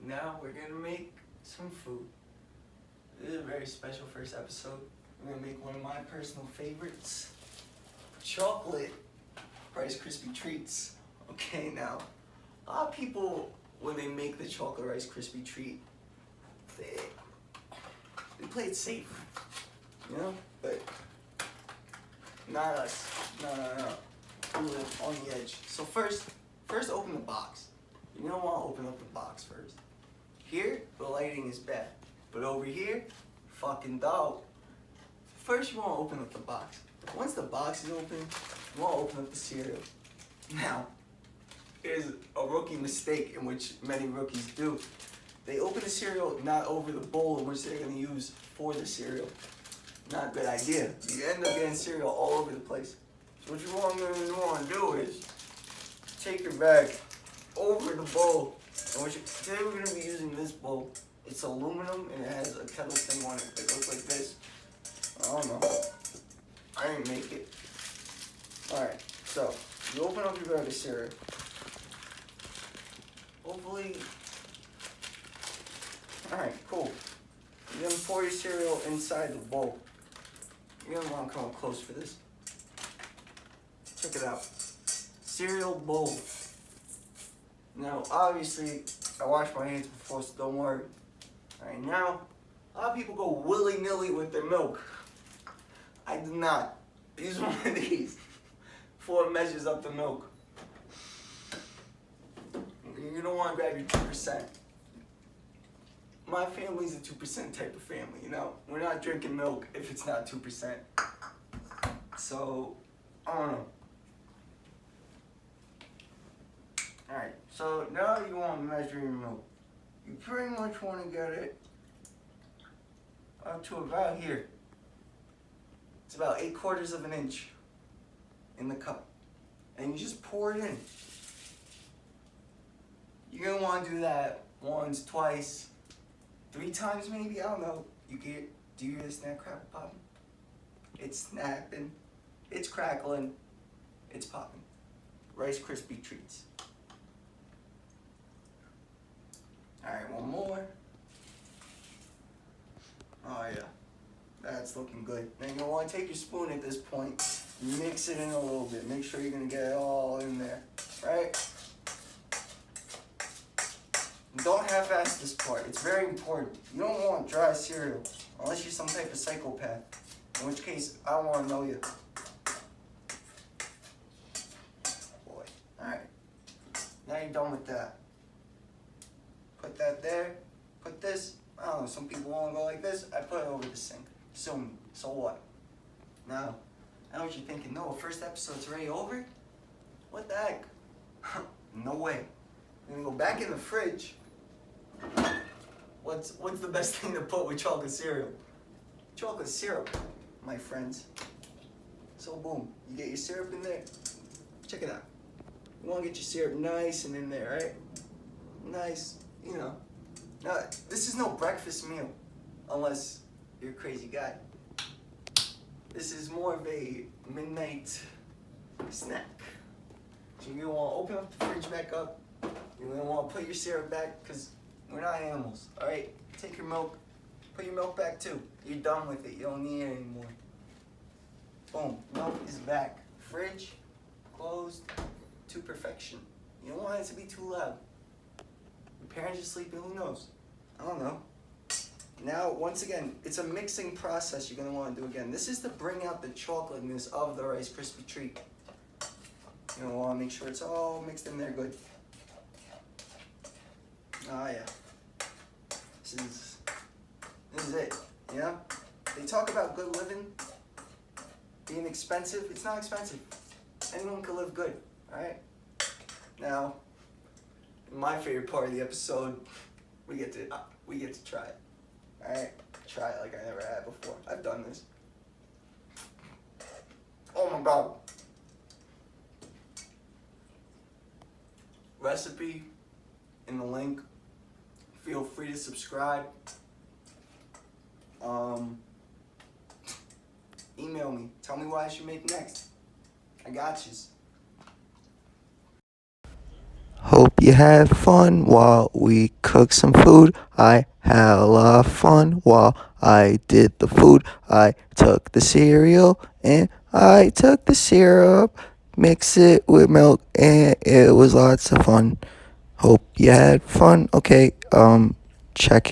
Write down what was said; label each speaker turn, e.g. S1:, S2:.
S1: Now we're gonna make some food. This is a very special first episode. We're gonna make one of my personal favorites, chocolate Rice Krispie treats. Okay, now, a lot of people, when they make the chocolate Rice Krispie treat, they play it safe, you know? But not us. No. We live on the edge. So first open the box. You don't want to open up the box first. Here, the lighting is bad. But over here, fucking dope. First, you want to open up the box. Once the box is open, you want to open up the cereal. Now, here's a rookie mistake in which many rookies do. They open the cereal not over the bowl in which they're going to use for the cereal. Not a good idea. You end up getting cereal all over the place. So what you want to do is take your bag over the bowl. And today we're going to be using this bowl. It's aluminum and it has a kettle thing on it that looks like this. I don't know. I didn't make it. Alright, so you open up your bag of cereal. Hopefully. Alright, cool. You're going to pour your cereal inside the bowl. You're going to want to come up close for this. Check it out. Cereal bowl. Now, obviously, I washed my hands before, so don't worry. Alright, now, a lot of people go willy-nilly with their milk. I do not. Use one of these before it measures up the milk. You don't want to grab your 2%. My family's a 2% type of family, you know? We're not drinking milk if it's not 2%. So, I don't know. Alright, so now you want to measure your milk. You pretty much want to get it up to about here. It's about 3/4 of an inch in the cup. And you just pour it in. You're going to want to do that once, twice, 3 times maybe, I don't know. Do you hear the snap crackle popping? It's snapping, it's crackling, it's popping. Rice Krispie treats. Alright, one more. Oh yeah, that's looking good. Now you're gonna want to take your spoon at this point, mix it in a little bit. Make sure you're gonna get it all in there, right? Don't half-ass this part. It's very important. You don't want dry cereal unless you're some type of psychopath. In which case, I don't want to know you. Boy. Alright. Now you're done with that. Put that there. Put this. I don't know. Some people want to go like this. I put it over the sink. Sue me. So what? Now, I know what you're thinking. No, first episode's already over? What the heck? No way. I'm going to go back in the fridge. What's the best thing to put with chocolate cereal? Chocolate syrup, my friends. So boom, you get your syrup in there. Check it out. You want to get your syrup nice and in there, right? Nice, you know. Now, this is no breakfast meal, unless you're a crazy guy. This is more of a midnight snack. So you're going to want to open up the fridge back up. You're going to want to put your syrup back, because we're not animals, alright? Take your milk, put your milk back too. You're done with it, you don't need it anymore. Boom, milk is back. Fridge, closed, to perfection. You don't want it to be too loud. Your parents are sleeping, who knows? I don't know. Now, once again, it's a mixing process you're going to want to do again. This is to bring out the chocolateness of the Rice Krispie treat. You're going to want to make sure it's all mixed in there good. Oh yeah, this is it, you know? They talk about good living being expensive. It's not expensive. Anyone can live good, alright? Now, my favorite part of the episode, we get to try it, alright? Try it like I never had before. I've done this. Oh my god. Recipe in the link. Feel free to subscribe. Email me. Tell me what I should make next. I got yous.
S2: Hope you had fun while we cooked some food. I had a lot of fun while I did the food. I took the cereal and I took the syrup, mixed it with milk, and it was lots of fun. Hope you had fun. Okay, check you